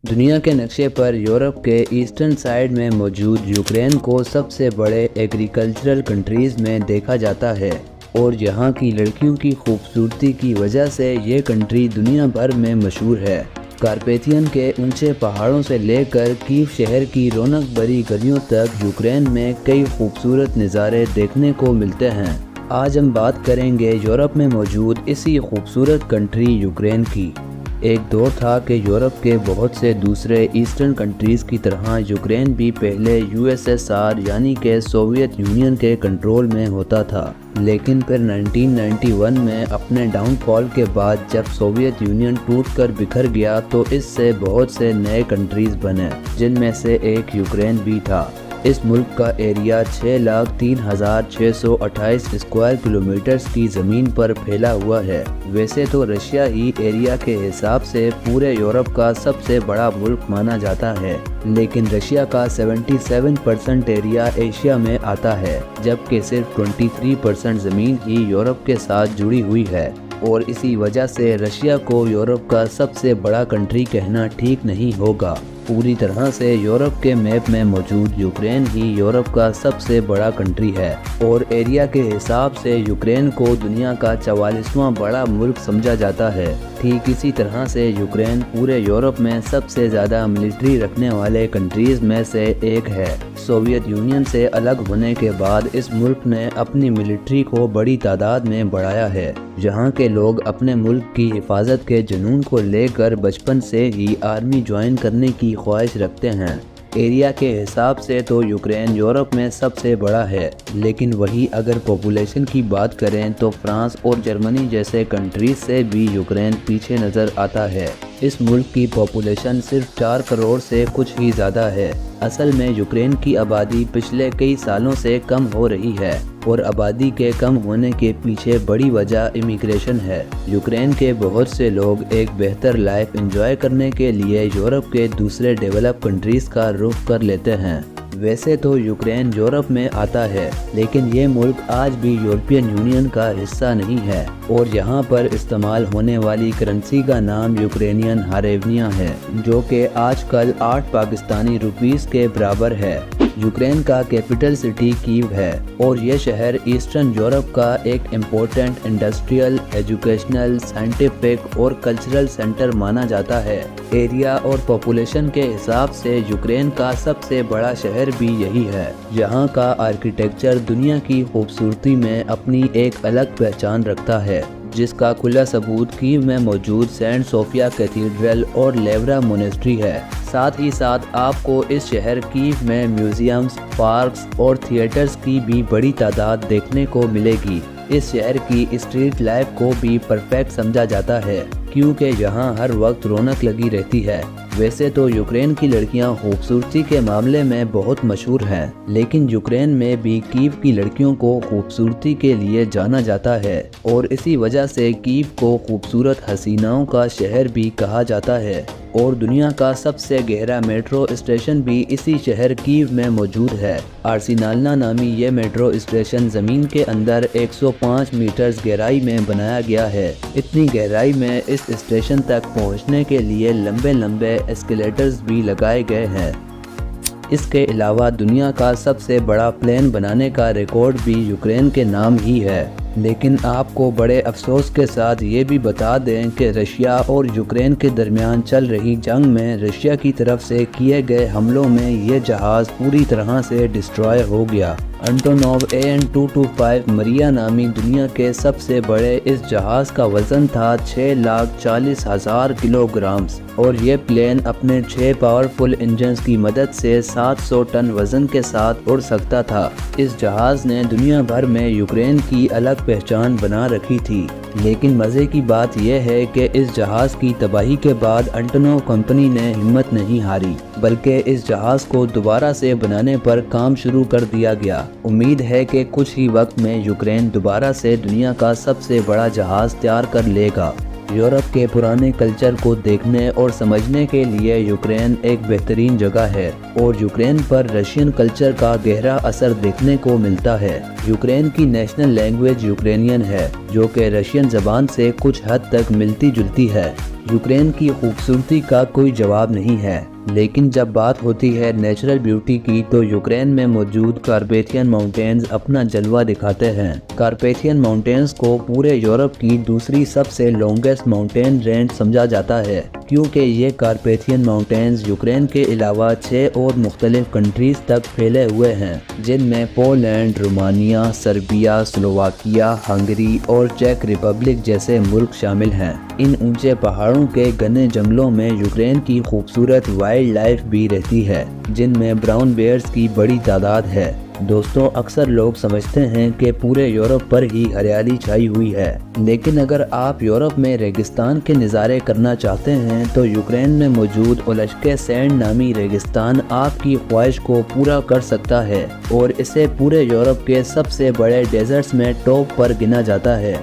दुनिया के नक्शे पर यूरोप के ईस्टर्न साइड में मौजूद यूक्रेन को सबसे बड़े एग्रीकल्चरल कंट्रीज़ में देखा जाता है और यहाँ की लड़कियों की खूबसूरती की वजह से ये कंट्री दुनिया भर में मशहूर है। कारपेथियन के ऊंचे पहाड़ों से लेकर कीव शहर की रौनक भरी गलियों तक यूक्रेन में कई खूबसूरत नज़ारे देखने को मिलते हैं। आज हम बात करेंगे यूरोप में मौजूद इसी खूबसूरत कंट्री यूक्रेन की। एक दौर था कि यूरोप के बहुत से दूसरे ईस्टर्न कंट्रीज़ की तरह यूक्रेन भी पहले यूएसएसआर यानी कि सोवियत यूनियन के कंट्रोल में होता था, लेकिन फिर 1991 में अपने डाउनफॉल के बाद जब सोवियत यूनियन टूटकर बिखर गया तो इससे बहुत से नए कंट्रीज़ बने, जिनमें से एक यूक्रेन भी था। इस मुल्क का एरिया 6,03,628 स्क्वायर किलोमीटर्स की ज़मीन पर फैला हुआ है। वैसे तो रशिया ही एरिया के हिसाब से पूरे यूरोप का सबसे बड़ा मुल्क माना जाता है, लेकिन रशिया का 77% एरिया एशिया में आता है, जबकि सिर्फ 23% ज़मीन ही यूरोप के साथ जुड़ी हुई है। और इसी वजह से रशिया को यूरोप का सबसे बड़ा कंट्री कहना ठीक नहीं होगा। पूरी तरह से यूरोप के मैप में मौजूद यूक्रेन ही यूरोप का सबसे बड़ा कंट्री है और एरिया के हिसाब से यूक्रेन को दुनिया का 44वां बड़ा मुल्क समझा जाता है। ठीक इसी तरह से यूक्रेन पूरे यूरोप में सबसे ज़्यादा मिलिट्री रखने वाले कंट्रीज़ में से एक है। सोवियत यूनियन से अलग होने के बाद इस मुल्क ने अपनी मिलिट्री को बड़ी तादाद में बढ़ाया है। यहाँ के लोग अपने मुल्क की हिफाजत के जुनून को लेकर बचपन से ही आर्मी ज्वाइन करने की ख्वाहिश रखते हैं। एरिया के हिसाब से तो यूक्रेन यूरोप में सबसे बड़ा है, लेकिन वही अगर पॉपुलेशन की बात करें तो फ्रांस और जर्मनी जैसे कंट्रीज से भी यूक्रेन पीछे नज़र आता है। इस मुल्क की पॉपुलेशन सिर्फ 4 करोड़ से कुछ ही ज़्यादा है। असल में यूक्रेन की आबादी पिछले कई सालों से कम हो रही है और आबादी के कम होने के पीछे बड़ी वजह इमिग्रेशन है। यूक्रेन के बहुत से लोग एक बेहतर लाइफ एंजॉय करने के लिए यूरोप के दूसरे डेवलप कंट्रीज़ का रुख कर लेते हैं। वैसे तो यूक्रेन यूरोप में आता है, लेकिन ये मुल्क आज भी यूरोपियन यूनियन का हिस्सा नहीं है और यहाँ पर इस्तेमाल होने वाली करेंसी का नाम यूक्रेनियन हारेवनिया है, जो कि आजकल 8 पाकिस्तानी रुपीस के बराबर है। यूक्रेन का कैपिटल सिटी कीव है और यह शहर ईस्टर्न यूरोप का एक इम्पोर्टेंट इंडस्ट्रियल, एजुकेशनल, साइंटिफिक और कल्चरल सेंटर माना जाता है। एरिया और पॉपुलेशन के हिसाब से यूक्रेन का सबसे बड़ा शहर भी यही है। यहाँ का आर्किटेक्चर दुनिया की खूबसूरती में अपनी एक अलग पहचान रखता है, जिसका खुला सबूत कीव में मौजूद सेंट सोफिया कैथीड्रल और लेवरा मोनेस्ट्री है। साथ ही साथ आपको इस शहर कीव में म्यूजियम्स, पार्क्स और थिएटर्स की भी बड़ी तादाद देखने को मिलेगी। इस शहर की स्ट्रीट लाइफ को भी परफेक्ट समझा जाता है, क्योंकि यहाँ हर वक्त रौनक लगी रहती है। वैसे तो यूक्रेन की लड़कियाँ खूबसूरती के मामले में बहुत मशहूर हैं, लेकिन यूक्रेन में भी कीव की लड़कियों को खूबसूरती के लिए जाना जाता है और इसी वजह से कीव को खूबसूरत हसीनाओं का शहर भी कहा जाता है। और दुनिया का सबसे गहरा मेट्रो स्टेशन भी इसी शहर कीव में मौजूद है। आर्सेनालना नामी ये मेट्रो स्टेशन ज़मीन के अंदर 105 मीटर्स गहराई में बनाया गया है। इतनी गहराई में इस स्टेशन तक पहुंचने के लिए लंबे लंबे एस्केलेटर्स भी लगाए गए हैं। इसके अलावा दुनिया का सबसे बड़ा प्लेन बनाने का रिकॉर्ड भी यूक्रेन के नाम ही है। लेकिन आपको बड़े अफसोस के साथ ये भी बता दें कि रशिया और यूक्रेन के दरमियान चल रही जंग में रशिया की तरफ से किए गए हमलों में ये जहाज़ पूरी तरह से डिस्ट्रॉय हो गया। एंटोनोव AN-225 मरिया नामी दुनिया के सबसे बड़े इस जहाज़ का वज़न था 6,40,000 किलोग्राम और ये प्लेन अपने 6 पावरफुल इंजन्स की मदद से 700 टन वज़न के साथ उड़ सकता था। इस जहाज़ ने दुनिया भर में यूक्रेन की अलग पहचान बना रखी थी। लेकिन मज़े की बात यह है कि इस जहाज़ की तबाही के बाद एंटोनोव कंपनी ने हिम्मत नहीं हारी, बल्कि इस जहाज़ को दोबारा से बनाने पर काम शुरू कर दिया गया। उम्मीद है कि कुछ ही वक्त में यूक्रेन दोबारा से दुनिया का सबसे बड़ा जहाज़ तैयार कर लेगा। यूरोप के पुराने कल्चर को देखने और समझने के लिए यूक्रेन एक बेहतरीन जगह है और यूक्रेन पर रशियन कल्चर का गहरा असर देखने को मिलता है। यूक्रेन की नेशनल लैंग्वेज यूक्रेनियन है, जो कि रशियन ज़बान से कुछ हद तक मिलती जुलती है। यूक्रेन की खूबसूरती का कोई जवाब नहीं है, लेकिन जब बात होती है नेचुरल ब्यूटी की तो यूक्रेन में मौजूद कारपेथियन माउंटेन्स अपना जलवा दिखाते हैं। कारपेथियन माउंटेन्स को पूरे यूरोप की दूसरी सबसे लॉन्गेस्ट माउंटेन रेंज समझा जाता है, क्योंकि ये कारपेथियन माउंटेन्स यूक्रेन के अलावा 6 और मुख्तलिफ कंट्रीज तक फैले हुए हैं, जिनमें Poland, Romania, Serbia, Slovakia, Hungary और चेक रिपब्लिक जैसे मुल्क शामिल हैं। इन ऊंचे पहाड़ों के घने जंगलों में यूक्रेन की खूबसूरत वाइल्ड लाइफ भी रहती है, जिनमें ब्राउन बेयर्स की बड़ी तादाद है। दोस्तों, अक्सर लोग समझते हैं कि पूरे यूरोप पर ही हरियाली छाई हुई है, लेकिन अगर आप यूरोप में रेगिस्तान के नज़ारे करना चाहते हैं तो यूक्रेन में मौजूद ओलश्के सैंड नामी रेगिस्तान आपकी ख्वाहिश को पूरा कर सकता है और इसे पूरे यूरोप के सबसे बड़े डेजर्ट्स में टॉप पर गिना जाता है।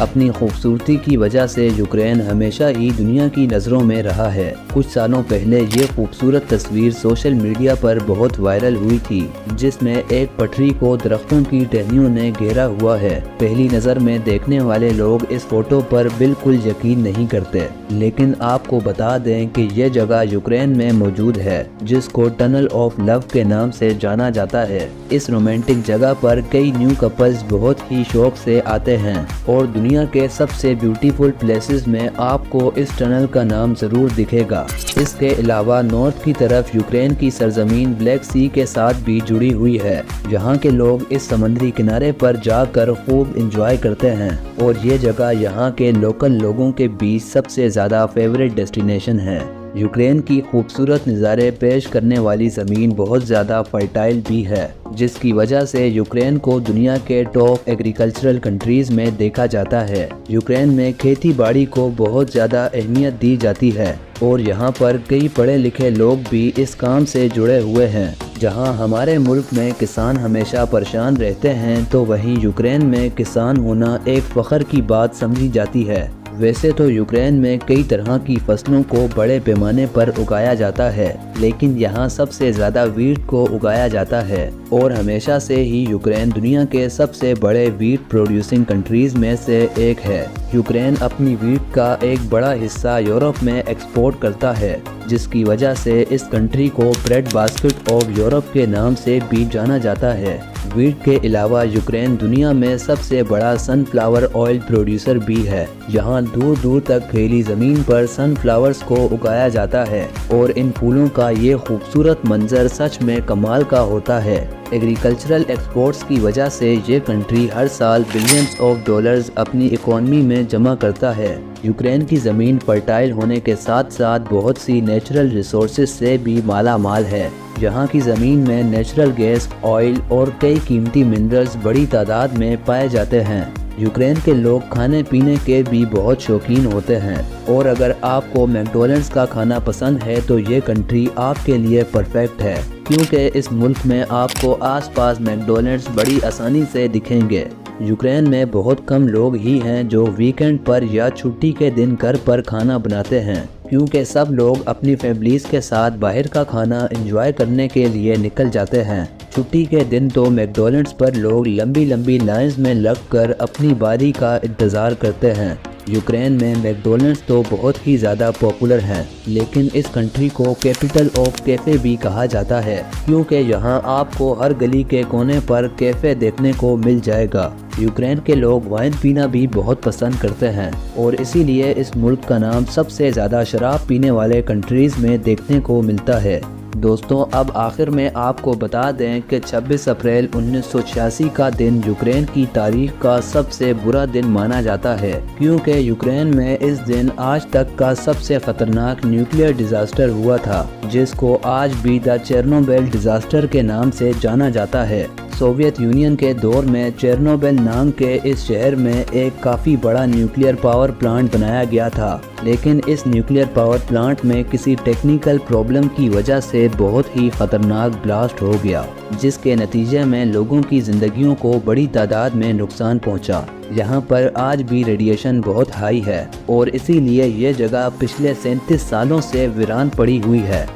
अपनी खूबसूरती की वजह से यूक्रेन हमेशा ही दुनिया की नज़रों में रहा है। कुछ सालों पहले ये खूबसूरत तस्वीर सोशल मीडिया पर बहुत वायरल हुई थी, जिसमें एक पटरी को दरख्तों की टहनियों ने घेरा हुआ है। पहली नज़र में देखने वाले लोग इस फोटो पर बिल्कुल यकीन नहीं करते, लेकिन आपको बता दें कि ये जगह यूक्रेन में मौजूद है, जिसको टनल ऑफ लव के नाम से जाना जाता है। इस रोमांटिक जगह पर कई न्यू कपल्स बहुत ही शौक से आते हैं और दुनिया के सबसे ब्यूटीफुल प्लेसेस में आपको इस टनल का नाम जरूर दिखेगा। इसके अलावा नॉर्थ की तरफ यूक्रेन की सरजमीन ब्लैक सी के साथ भी जुड़ी हुई है, जहां के लोग इस समुद्री किनारे पर जाकर खूब एंजॉय करते हैं और ये जगह यहां के लोकल लोगों के बीच सबसे ज़्यादा फेवरेट डेस्टिनेशन है। यूक्रेन की खूबसूरत नज़ारे पेश करने वाली ज़मीन बहुत ज़्यादा फर्टाइल भी है, जिसकी वजह से यूक्रेन को दुनिया के टॉप एग्रीकल्चरल कंट्रीज़ में देखा जाता है। यूक्रेन में खेती बाड़ी को बहुत ज़्यादा अहमियत दी जाती है और यहाँ पर कई पढ़े लिखे लोग भी इस काम से जुड़े हुए हैं। जहाँ हमारे मुल्क में किसान हमेशा परेशान रहते हैं, तो वहीं यूक्रेन में किसान होना एक फ़ख्र की बात समझी जाती है। वैसे तो यूक्रेन में कई तरह की फसलों को बड़े पैमाने पर उगाया जाता है, लेकिन यहाँ सबसे ज़्यादा वीट को उगाया जाता है और हमेशा से ही यूक्रेन दुनिया के सबसे बड़े वीट प्रोड्यूसिंग कंट्रीज़ में से एक है। यूक्रेन अपनी वीट का एक बड़ा हिस्सा यूरोप में एक्सपोर्ट करता है, जिसकी वजह से इस कंट्री को ब्रेड बास्केट ऑफ यूरोप के नाम से भी जाना जाता है। वीट के अलावा यूक्रेन दुनिया में सबसे बड़ा सनफ्लावर ऑयल प्रोड्यूसर भी है। यहाँ दूर दूर तक फैली ज़मीन पर सनफ्लावर्स को उगाया जाता है और इन फूलों का ये खूबसूरत मंजर सच में कमाल का होता है। एग्रीकल्चरल एक्सपोर्ट्स की वजह से ये कंट्री हर साल बिलियंस ऑफ डॉलर्स अपनी इकोनॉमी में जमा करता है। यूक्रेन की ज़मीन फर्टाइल होने के साथ साथ बहुत सी नेचुरल रिसोर्सेज से भी माला माल है। यहाँ की ज़मीन में नेचुरल गैस, ऑयल और कई कीमती मिनरल्स बड़ी तादाद में पाए जाते हैं। यूक्रेन के लोग खाने पीने के भी बहुत शौकीन होते हैं और अगर आपको मैकडॉनल्ड्स का खाना पसंद है तो ये कंट्री आपके लिए परफेक्ट है, क्योंकि इस मुल्क में आपको आसपास मैकडॉनल्ड्स बड़ी आसानी से दिखेंगे। यूक्रेन में बहुत कम लोग ही हैं जो वीकेंड पर या छुट्टी के दिन घर पर खाना बनाते हैं, क्योंकि सब लोग अपनी फैमिलीज़ के साथ बाहर का खाना एंजॉय करने के लिए निकल जाते हैं। छुट्टी के दिन तो मैकडॉनल्ड्स पर लोग लंबी लंबी लाइंस में लगकर अपनी बारी का इंतज़ार करते हैं। यूक्रेन में मैकडॉनल्ड्स तो बहुत ही ज़्यादा पॉपुलर हैं, लेकिन इस कंट्री को कैपिटल ऑफ कैफ़े भी कहा जाता है, क्योंकि यहाँ आपको हर गली के कोने पर कैफ़े देखने को मिल जाएगा। यूक्रेन के लोग वाइन पीना भी बहुत पसंद करते हैं और इसीलिए इस मुल्क का नाम सबसे ज़्यादा शराब पीने वाले कंट्रीज़ में देखने को मिलता है। दोस्तों, अब आखिर में आपको बता दें कि 26 अप्रैल 1986 का दिन यूक्रेन की तारीख का सबसे बुरा दिन माना जाता है, क्योंकि यूक्रेन में इस दिन आज तक का सबसे खतरनाक न्यूक्लियर डिजास्टर हुआ था, जिसको आज भी द चेर्नोबिल डिजास्टर के नाम से जाना जाता है। सोवियत यूनियन के दौर में चेर्नोबिल नाम के इस शहर में एक काफ़ी बड़ा न्यूक्लियर पावर प्लांट बनाया गया था, लेकिन इस न्यूक्लियर पावर प्लांट में किसी टेक्निकल प्रॉब्लम की वजह से बहुत ही ख़तरनाक ब्लास्ट हो गया, जिसके नतीजे में लोगों की ज़िंदगियों को बड़ी तादाद में नुकसान पहुंचा। यहाँ पर आज भी रेडिएशन बहुत हाई है और इसीलिए ये जगह पिछले 37 सालों से वीरान पड़ी हुई है।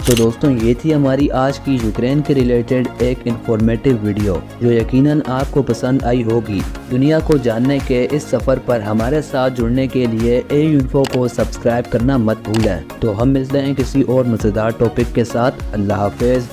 تو دوستوں یہ تھی ہماری آج کی یوکرین کے ریلیٹڈ ایک انفارمیٹو ویڈیو جو یقیناً آپ کو پسند آئی ہوگی۔ دنیا کو جاننے کے اس سفر پر ہمارے ساتھ جڑنے کے لیے AU کو سبسکرائب کرنا مت بھولیں۔ تو ہم ملتے ہیں کسی اور مزیدار ٹاپک کے ساتھ۔ اللہ حافظ۔